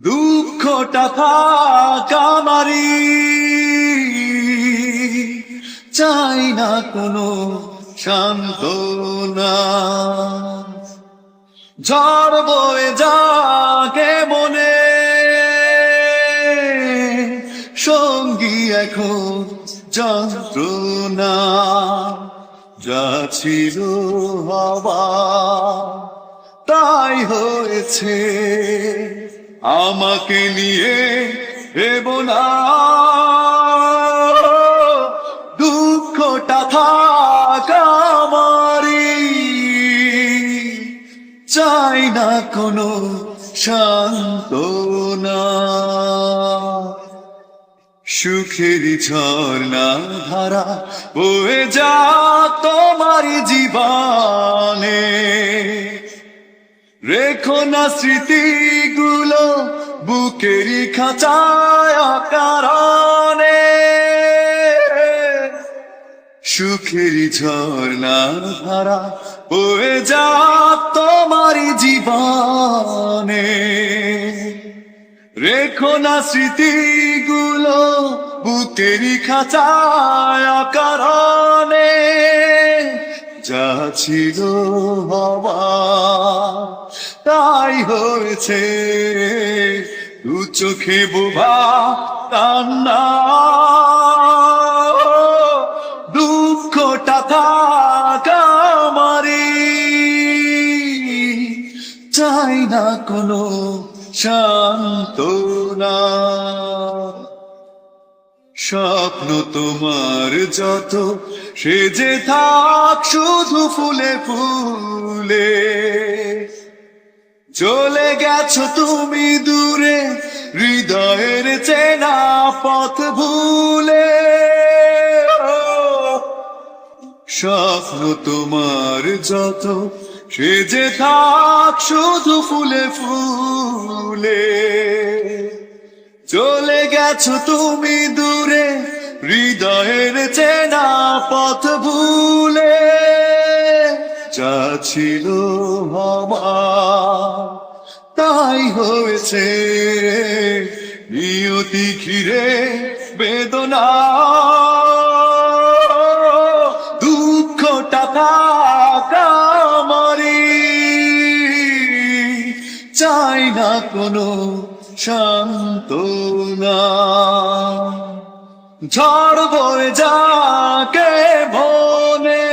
দুঃখটা থাক আমারই, চাই না কোনো সান্ত্বনা। ঝড় বয়ে যাকে মনে, সঙ্গী এখন যন্ত্রণা। যা ছিল হওয়া তাই হয়েছে, আমাকে নিয়ে ভেবো না। দুঃখটা থাক আমারই, চাই না কোনো সান্ত্বনা। সুখেরই ঝর্ণা ধারা বয়ে যা তোমার জীবনে, রেখো না স্মৃতিগুলো বুকেরই খাঁচায় অকারণে। সুখেরই ঝর্ণা ধারা বয়ে যা তোমার জীবনে, রেখো না স্মৃতিগুলো বুকেরই খাঁচায় অকারণে। যা ছিল হওয়া তাই হয়েছে, দু চোখে বোবা কান্না। দুঃখটা থাক আমারই, চাই না কোনো সান্ত্বনা। স্বপ্ন তোমার যত সেজে থাক শুধু ফুলে ফুলে, চলে গেছো তুমি দূরে হৃদয়ের চেনা পথ ভুলে। স্বপ্ন তোমার যত সেজে থাক শুধু ফুলে ফুলে, চলে গেছো তুমি দূরে হৃদয়ের চেনা পথ ভুলে। যা ছিল হওয়া তাই হয়েছে, নিয়তি ঘিরে বেদনা। দুঃখটা থাক আমারই, চাই না কোনো সান্ত্বনা। ঝড় বয়ে যাকে বনে,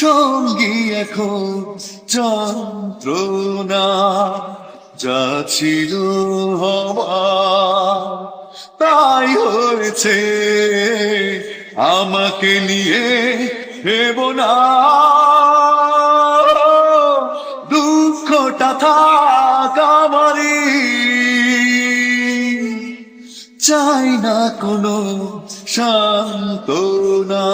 সঙ্গী এখন যন্ত্রণা। যা ছিল হওয়া তাই হয়েছে, আমাকে নিয়ে ভেবো না। দুঃখটা থাক আমারই, চাই না কোনো সান্ত্বনা।